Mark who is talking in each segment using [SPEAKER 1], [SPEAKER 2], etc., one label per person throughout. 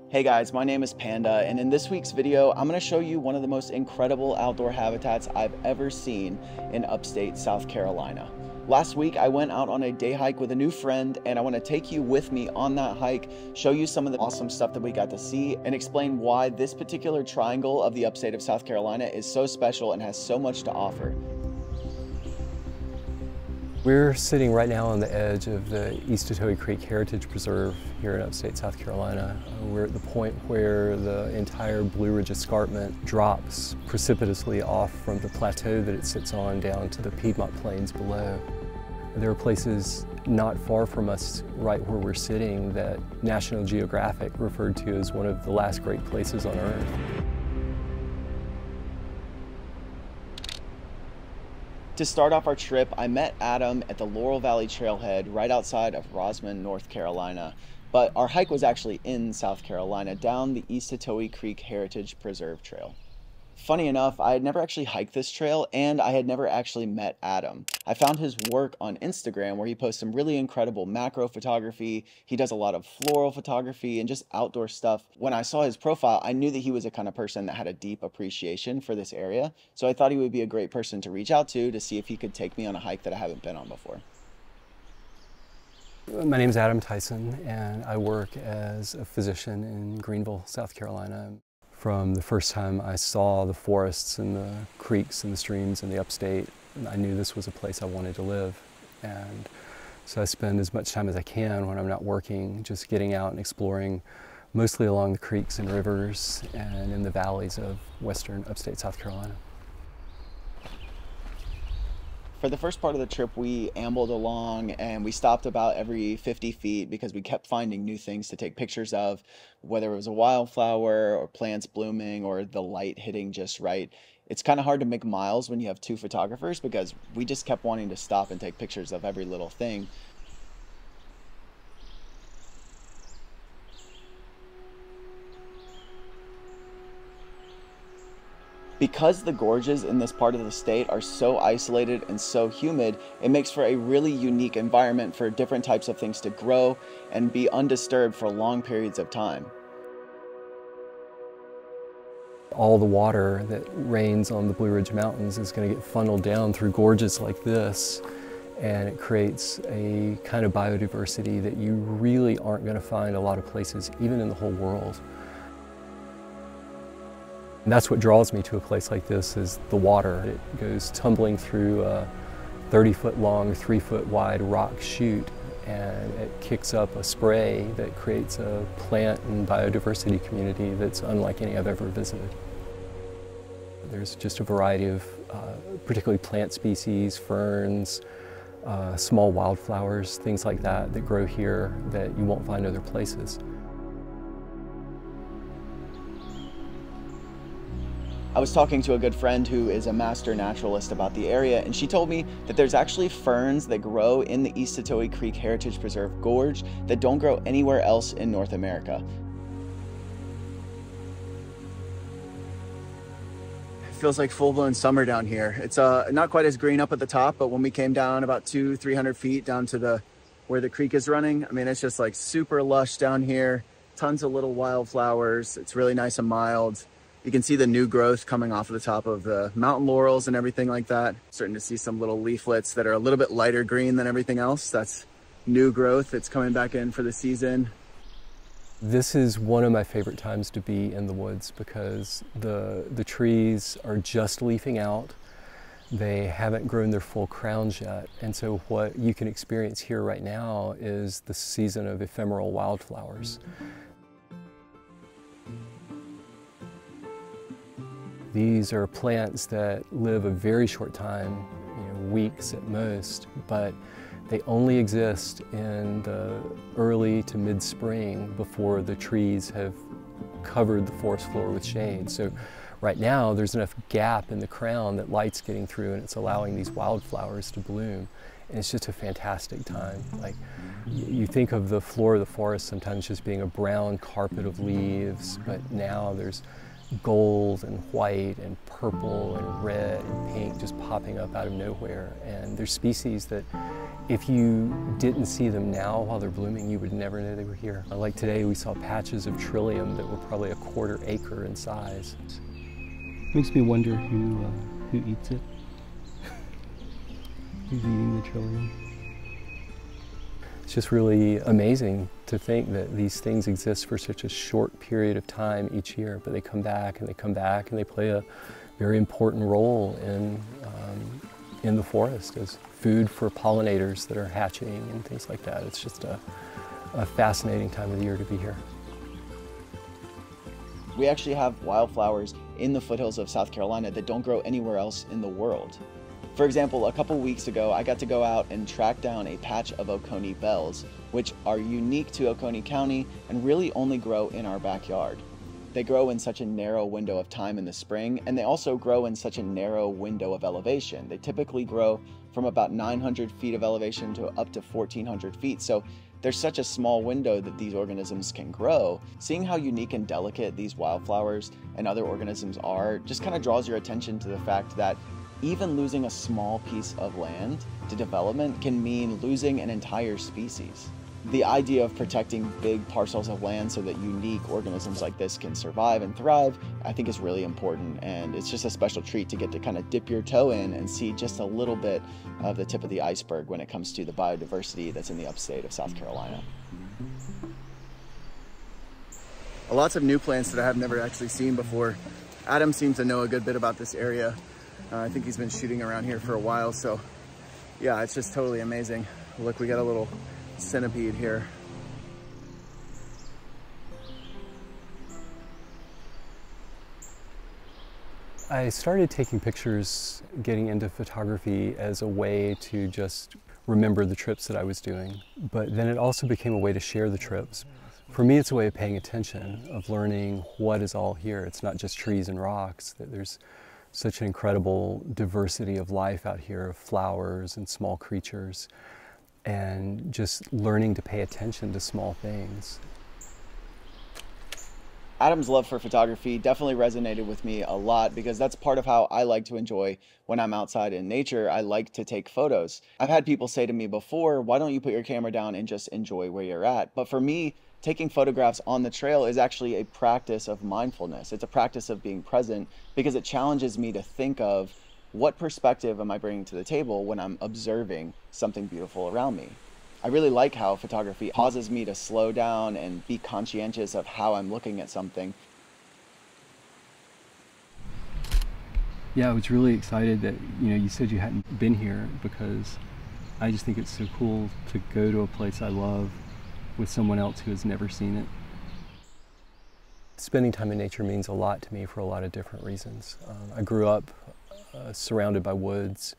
[SPEAKER 1] Hey guys, my name is Panda, and in this week's video, I'm going to show you one of the most incredible outdoor habitats I've ever seen in upstate South Carolina. Last week, I went out on a day hike with a new friend, and I want to take you with me on that hike, show you some of the awesome stuff that we got to see, and explain why this particular triangle of the upstate of South Carolina is so special and has so much to offer.
[SPEAKER 2] We're sitting right now on the edge of the Eastatoe Creek Heritage Preserve here in upstate South Carolina. We're at the point where the entire Blue Ridge Escarpment drops precipitously off from the plateau that it sits on down to the Piedmont Plains below. There are places not far from us, right where we're sitting, that National Geographic referred to as one of the last great places on Earth.
[SPEAKER 1] To start off our trip, I met Adam at the Laurel Valley Trailhead right outside of Rosman, North Carolina. But our hike was actually in South Carolina down the Eastatoe Creek Heritage Preserve Trail. Funny enough, I had never actually hiked this trail and I had never actually met Adam. I found his work on Instagram where he posts some really incredible macro photography. He does a lot of floral photography and just outdoor stuff. When I saw his profile, I knew that he was the kind of person that had a deep appreciation for this area. So I thought he would be a great person to reach out to see if he could take me on a hike that I haven't been on before.
[SPEAKER 2] My name is Adam Tyson, and I work as a physician in Greenville, South Carolina. From the first time I saw the forests and the creeks and the streams in the upstate, I knew this was a place I wanted to live. And so I spend as much time as I can when I'm not working just getting out and exploring, mostly along the creeks and rivers and in the valleys of western upstate South Carolina.
[SPEAKER 1] For the first part of the trip, we ambled along and we stopped about every 50 feet because we kept finding new things to take pictures of, whether it was a wildflower or plants blooming or the light hitting just right. It's kind of hard to make miles when you have two photographers because we just kept wanting to stop and take pictures of every little thing. Because the gorges in this part of the state are so isolated and so humid, it makes for a really unique environment for different types of things to grow and be undisturbed for long periods of time.
[SPEAKER 2] All the water that rains on the Blue Ridge Mountains is going to get funneled down through gorges like this, and it creates a kind of biodiversity that you really aren't going to find a lot of places, even in the whole world. And that's what draws me to a place like this, is the water. It goes tumbling through a 30-foot long, 3-foot wide rock chute, and it kicks up a spray that creates a plant and biodiversity community that's unlike any I've ever visited. There's just a variety of particularly plant species, ferns, small wildflowers, things like that that grow here that you won't find other places.
[SPEAKER 1] I was talking to a good friend who is a master naturalist about the area, and she told me that there's actually ferns that grow in the Eastatoe Creek Heritage Preserve Gorge that don't grow anywhere else in North America. It feels like full-blown summer down here. It's not quite as green up at the top, but when we came down about 200-300 feet down to where the creek is running, I mean, it's just like super lush down here. Tons of little wildflowers. It's really nice and mild. You can see the new growth coming off of the top of the mountain laurels and everything like that. Starting to see some little leaflets that are a little bit lighter green than everything else. That's new growth that's coming back in for the season.
[SPEAKER 2] This is one of my favorite times to be in the woods because the trees are just leafing out. They haven't grown their full crowns yet. And so what you can experience here right now is the season of ephemeral wildflowers. These are plants that live a very short time, weeks at most, but they only exist in the early to mid-spring before the trees have covered the forest floor with shade. So right now there's enough gap in the crown that light's getting through and it's allowing these wildflowers to bloom. And it's just a fantastic time. Like, you think of the floor of the forest sometimes just being a brown carpet of leaves, but now there's gold and white and purple and red and pink just popping up out of nowhere. And there's species that If you didn't see them now while they're blooming, you would never know they were here. Like today, we saw patches of trillium that were probably a quarter acre in size.
[SPEAKER 3] Makes me wonder who eats it. Who's eating the trillium?
[SPEAKER 2] It's just really amazing to think that these things exist for such a short period of time each year, but they come back and they come back and they play a very important role in the forest as food for pollinators that are hatching and things like that. It's just a fascinating time of the year to be here.
[SPEAKER 1] We actually have wildflowers in the foothills of South Carolina that don't grow anywhere else in the world. For example, a couple weeks ago, I got to go out and track down a patch of Oconee bells, which are unique to Oconee County and really only grow in our backyard. They grow in such a narrow window of time in the spring, and they also grow in such a narrow window of elevation. They typically grow from about 900 feet of elevation to up to 1,400 feet. So there's such a small window that these organisms can grow. Seeing how unique and delicate these wildflowers and other organisms are just kind of draws your attention to the fact that even losing a small piece of land to development can mean losing an entire species. The idea of protecting big parcels of land so that unique organisms like this can survive and thrive, I think is really important, and it's just a special treat to get to kind of dip your toe in and see just a little bit of the tip of the iceberg when it comes to the biodiversity that's in the upstate of South Carolina. Lots of new plants that I have never actually seen before. Adam seems to know a good bit about this area. I think he's been shooting around here for a while, so yeah, it's just totally amazing. Look, we got a little centipede here.
[SPEAKER 2] I started taking pictures, getting into photography as a way to just remember the trips that I was doing. But then it also became a way to share the trips. For me, it's a way of paying attention, of learning what is all here. It's not just trees and rocks, that there's such an incredible diversity of life out here, of flowers and small creatures, and just learning to pay attention to small things.
[SPEAKER 1] Adam's love for photography definitely resonated with me a lot because that's part of how I like to enjoy when I'm outside in nature. I like to take photos. I've had people say to me before, why don't you put your camera down and just enjoy where you're at? But for me, taking photographs on the trail is actually a practice of mindfulness. It's a practice of being present because it challenges me to think of what perspective am I bringing to the table when I'm observing something beautiful around me. I really like how photography causes me to slow down and be conscientious of how I'm looking at something.
[SPEAKER 3] Yeah, I was really excited that you said you hadn't been here, because I just think it's so cool to go to a place I love with someone else who has never seen it.
[SPEAKER 2] Spending time in nature means a lot to me for a lot of different reasons. I grew up surrounded by woods,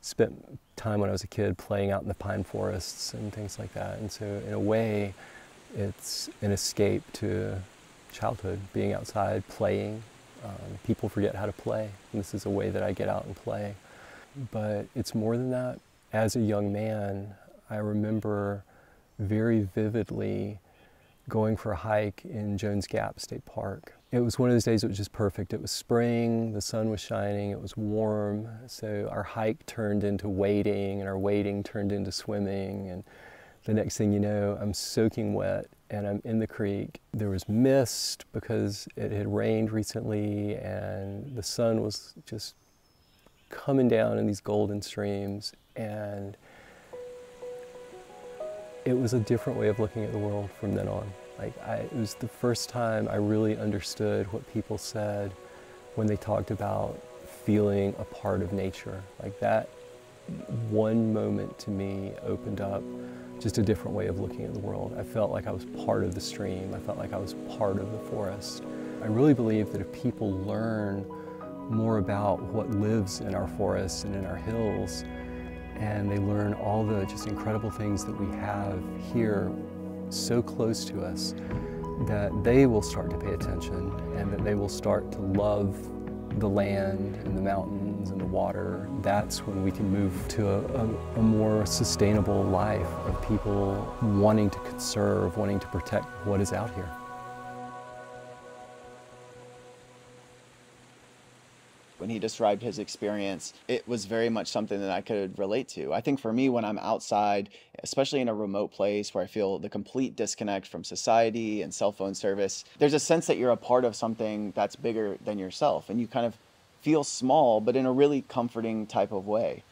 [SPEAKER 2] spent time when I was a kid playing out in the pine forests and things like that. And so in a way, it's an escape to childhood, being outside, playing. People forget how to play, and this is a way that I get out and play. But it's more than that. As a young man, I remember very vividly going for a hike in Jones Gap State Park. It was one of those days that was just perfect. It was spring, the sun was shining, it was warm, so our hike turned into wading, and our wading turned into swimming, and the next thing you know, I'm soaking wet and I'm in the creek. There was mist because it had rained recently, and the sun was just coming down in these golden streams, and it was a different way of looking at the world from then on. It was the first time I really understood what people said when they talked about feeling a part of nature. Like that one moment to me opened up just a different way of looking at the world. I felt like I was part of the stream. I felt like I was part of the forest. I really believe that if people learn more about what lives in our forests and in our hills, and they learn all the just incredible things that we have here so close to us, that they will start to pay attention, and that they will start to love the land and the mountains and the water. That's when we can move to a more sustainable life of people wanting to conserve, wanting to protect what is out here.
[SPEAKER 1] when he described his experience, it was very much something that I could relate to. I think for me, when I'm outside, especially in a remote place where I feel the complete disconnect from society and cell phone service, there's a sense that you're a part of something that's bigger than yourself, and you kind of feel small, but in a really comforting type of way.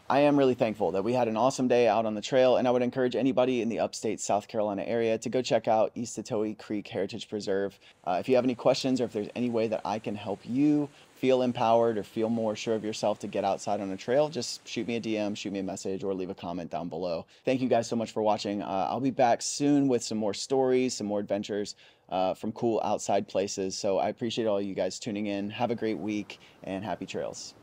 [SPEAKER 1] I am really thankful that we had an awesome day out on the trail, and I would encourage anybody in the upstate South Carolina area to go check out Eastatoe Creek Heritage Preserve. If you have any questions, or if there's any way that I can help you feel empowered or feel more sure of yourself to get outside on a trail, just shoot me a DM, shoot me a message, or leave a comment down below. Thank you guys so much for watching. I'll be back soon with some more stories, some more adventures from cool outside places. So I appreciate all you guys tuning in. Have a great week, and happy trails.